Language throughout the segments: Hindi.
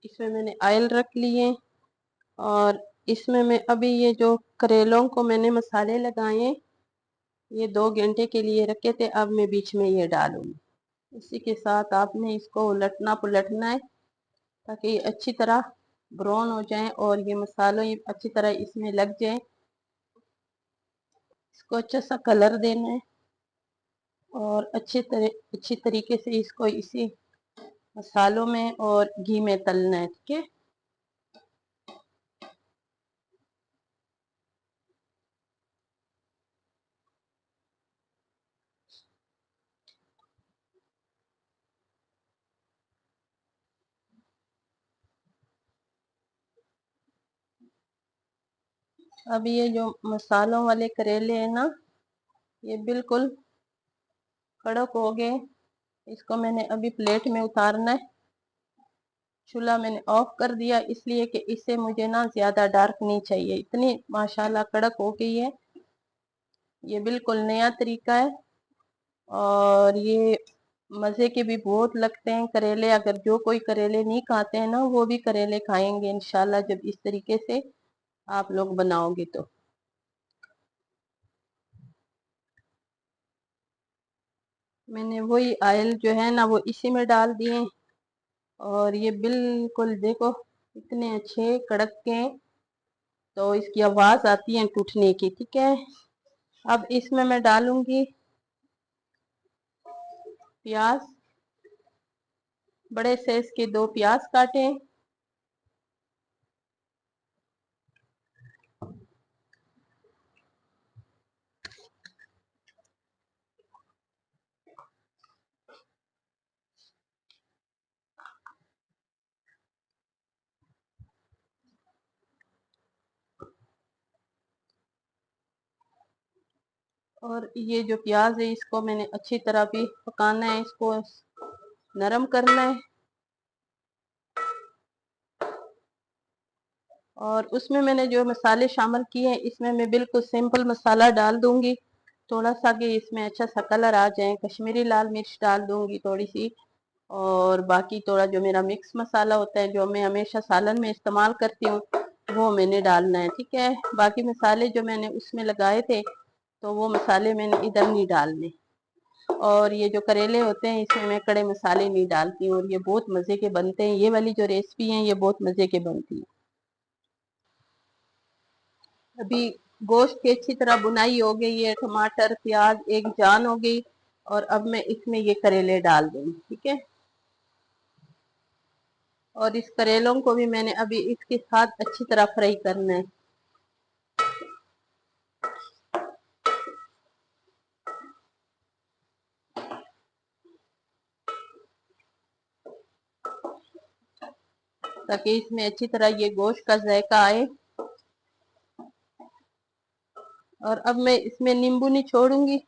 इसमें मैंने ऑयल रख लिए और इसमें मैं अभी ये जो करेलों को मैंने मसाले लगाए, ये 2 घंटे के लिए रखे थे, अब मैं बीच में ये डालूंगी। इसी के साथ आपने इसको उलटना पुलटना है ताकि ये अच्छी तरह ब्राउन हो जाए और ये मसालों ये अच्छी तरह इसमें लग जाए। इसको अच्छा सा कलर देना है और अच्छी तरीके से इसको इसी मसालों में और घी में तलना है। ठीक है, अब ये जो मसालों वाले करेले हैं ना, ये बिल्कुल कड़क हो गए। इसको मैंने अभी प्लेट में उतारना है। चूल्हा मैंने ऑफ कर दिया इसलिए कि इससे मुझे ना ज्यादा डार्क नहीं चाहिए। इतनी माशाल्लाह कड़क हो गई है। ये बिल्कुल नया तरीका है और ये मजे के भी बहुत लगते हैं करेले। अगर जो कोई करेले नहीं खाते हैं ना, वो भी करेले खाएंगे इंशाल्लाह जब इस तरीके से आप लोग बनाओगे तो। मैंने वही ऑयल जो है ना वो इसी में डाल दिए और ये बिल्कुल देखो इतने अच्छे कड़क के, तो इसकी आवाज आती है टूटने की। ठीक है, अब इसमें मैं डालूंगी प्याज। बड़े साइज के 2 प्याज काटे। और ये जो प्याज है इसको मैंने अच्छी तरह भी पकाना है, इसको नरम करना है। और उसमें मैंने जो मसाले शामिल किए हैं, इसमें मैं बिल्कुल सिंपल मसाला डाल दूंगी, थोड़ा सा कि इसमें अच्छा सा कलर आ जाए। कश्मीरी लाल मिर्च डाल दूंगी थोड़ी सी, और बाकी थोड़ा जो मेरा मिक्स मसाला होता है जो मैं हमेशा सालन में इस्तेमाल करती हूँ, वो मैंने डालना है। ठीक है, बाकी मसाले जो मैंने उसमें लगाए थे तो वो मसाले मैंने इधर नहीं डालने। और ये जो करेले होते हैं इसमें मैं कड़े मसाले नहीं डालती हूँ और ये बहुत मज़े के बनते हैं। ये वाली जो रेसिपी है ये बहुत मज़े के बनती है। अभी गोश्त की अच्छी तरह बुनाई हो गई है, टमाटर प्याज एक जान हो गई और अब मैं इसमें ये करेले डाल दूंगी। ठीक है, और इस करेलों को भी मैंने अभी इसके साथ अच्छी तरह फ्राई करना है। ताकि इसमें अच्छी तरह ये गोश्त का जायका आए। और अब मैं इसमें नींबू नहीं छोड़ूंगी।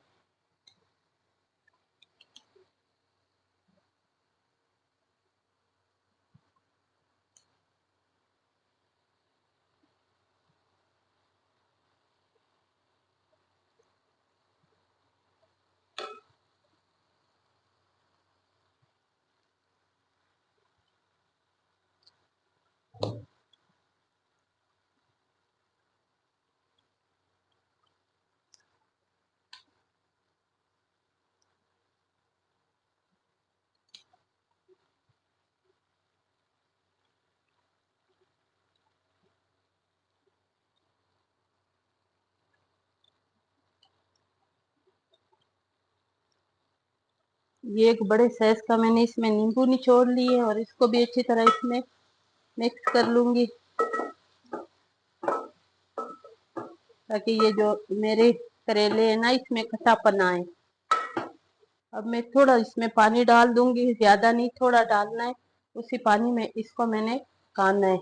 ये एक बड़े साइज का मैंने इसमें नींबू निचोड़ लिए और इसको भी अच्छी तरह इसमें मिक्स कर लूंगी ताकि ये जो मेरे करेले हैं ना इसमें खट्टापन आए। अब मैं थोड़ा इसमें पानी डाल दूंगी, ज्यादा नहीं थोड़ा डालना है। उसी पानी में इसको मैंने पकाना है।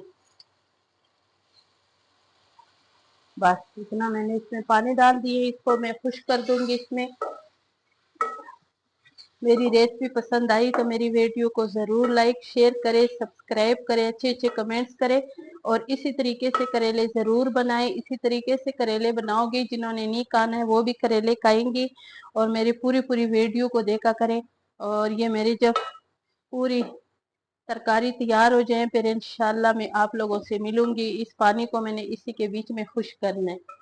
बस इतना मैंने इसमें पानी डाल दिए, इसको मैं खुश कर दूंगी इसमें। मेरी रेसिपी पसंद आई तो मेरी वीडियो को ज़रूर लाइक शेयर करें, सब्सक्राइब करें, अच्छे अच्छे कमेंट्स करें और इसी तरीके से करेले ज़रूर बनाएं। इसी तरीके से करेले बनाओगे, जिन्होंने नहीं खाना है वो भी करेले खाएंगी। और मेरी पूरी पूरी वीडियो को देखा करें। और ये मेरी जब पूरी तरकारी तैयार हो जाए फिर इंशाल्लाह मैं आप लोगों से मिलूंगी। इस पानी को मैंने इसी के बीच में खुश करना है।